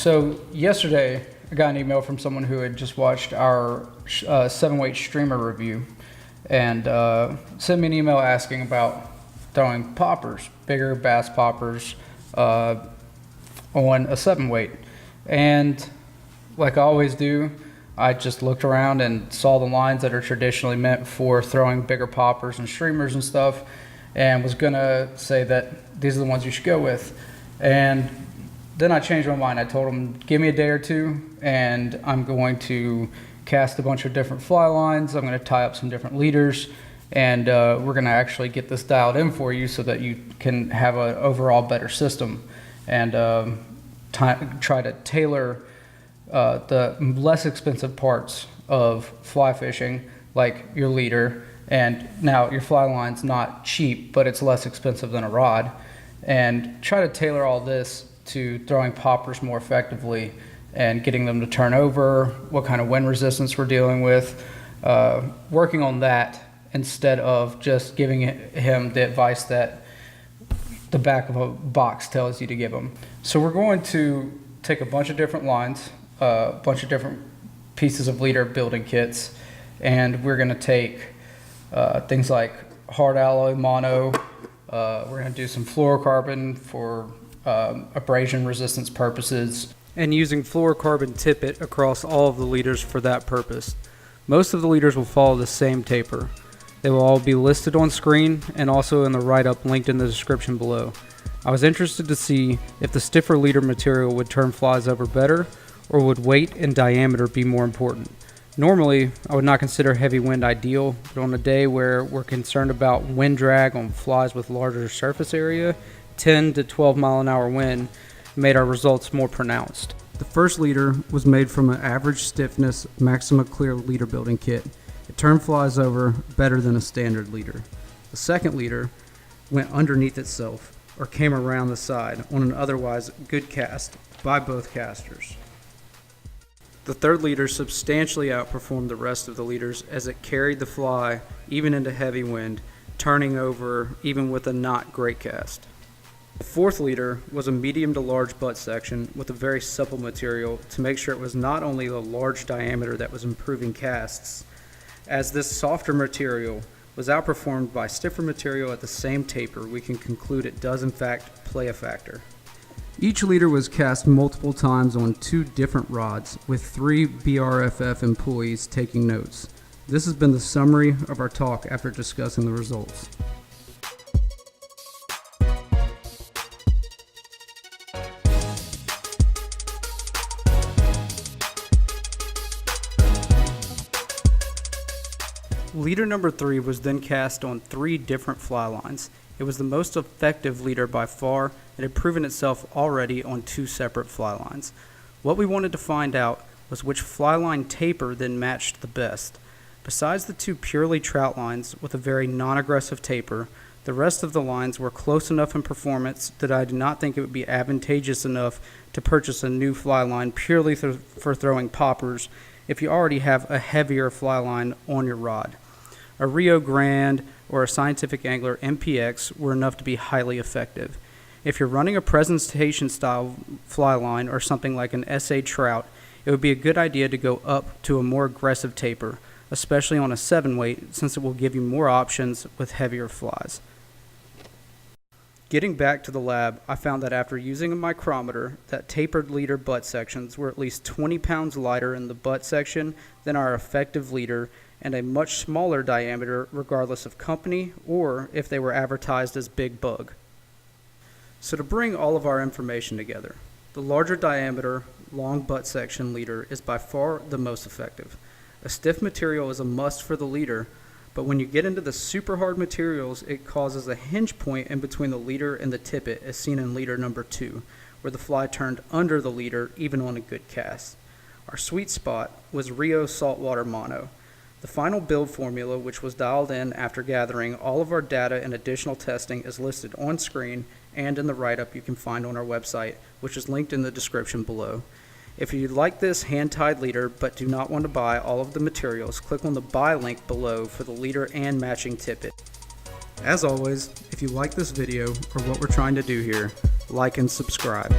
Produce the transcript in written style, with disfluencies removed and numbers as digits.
So yesterday, I got an email from someone who had just watched our 7-weight streamer review and sent me an email asking about throwing poppers, bigger bass poppers on a 7-weight. And like I always do, I just looked around and saw the lines that are traditionally meant for throwing bigger poppers and streamers and stuff, and was gonna say that these are the ones you should go with. And then I changed my mind. I told them, give me a day or two, and I'm going to cast a bunch of different fly lines. I'm going to tie up some different leaders, and we're going to actually get this dialed in for you so that you can have an overall better system, and try to tailor the less expensive parts of fly fishing, like your leader. And now your fly line's not cheap, but it's less expensive than a rod, and try to tailor all this to throwing poppers more effectively and getting them to turn over, what kind of wind resistance we're dealing with, working on that instead of just giving him the advice that the back of a box tells you to give him. So we're going to take a bunch of different lines, a bunch of different pieces of leader building kits, and we're going to take things like hard alloy mono. We're going to do some fluorocarbon for abrasion resistance purposes, and using fluorocarbon tippet across all of the leaders for that purpose. Most of the leaders will follow the same taper. They will all be listed on screen and also in the write-up linked in the description below. I was interested to see if the stiffer leader material would turn flies over better, or would weight and diameter be more important. Normally, I would not consider heavy wind ideal, but on a day where we're concerned about wind drag on flies with larger surface area, 10 to 12 mile an hour wind made our results more pronounced. The first leader was made from an average stiffness Maxima Clear leader building kit. It turned flies over better than a standard leader. The second leader went underneath itself or came around the side on an otherwise good cast by both casters. The third leader substantially outperformed the rest of the leaders as it carried the fly even into heavy wind, turning over even with a not great cast. The fourth leader was a medium to large butt section with a very supple material to make sure it was not only the large diameter that was improving casts, as this softer material was outperformed by stiffer material at the same taper, we can conclude it does in fact play a factor. Each leader was cast multiple times on 2 different rods with 3 BRFF employees taking notes. This has been the summary of our talk after discussing the results. Leader number 3 was then cast on 3 different fly lines. It was the most effective leader by far and had proven itself already on 2 separate fly lines. What we wanted to find out was which fly line taper then matched the best. Besides the 2 purely trout lines with a very non-aggressive taper, the rest of the lines were close enough in performance that I did not think it would be advantageous enough to purchase a new fly line purely for throwing poppers if you already have a heavier fly line on your rod. A Rio Grande or a Scientific Angler MPX were enough to be highly effective. If you're running a presentation style fly line or something like an SA Trout, it would be a good idea to go up to a more aggressive taper, especially on a 7-weight, since it will give you more options with heavier flies. Getting back to the lab, I found that after using a micrometer, that tapered leader butt sections were at least 20 pounds lighter in the butt section than our effective leader, and a much smaller diameter regardless of company or if they were advertised as Big Bug. So to bring all of our information together, the larger diameter, long butt section leader is by far the most effective. A stiff material is a must for the leader, but when you get into the super hard materials, it causes a hinge point in between the leader and the tippet, as seen in leader number 2, where the fly turned under the leader even on a good cast. Our sweet spot was Rio Saltwater Mono. The final build formula, which was dialed in after gathering all of our data and additional testing, is listed on screen and in the write-up you can find on our website, which is linked in the description below. If you'd like this hand-tied leader but do not want to buy all of the materials, click on the buy link below for the leader and matching tippet. As always, if you like this video or what we're trying to do here, like and subscribe.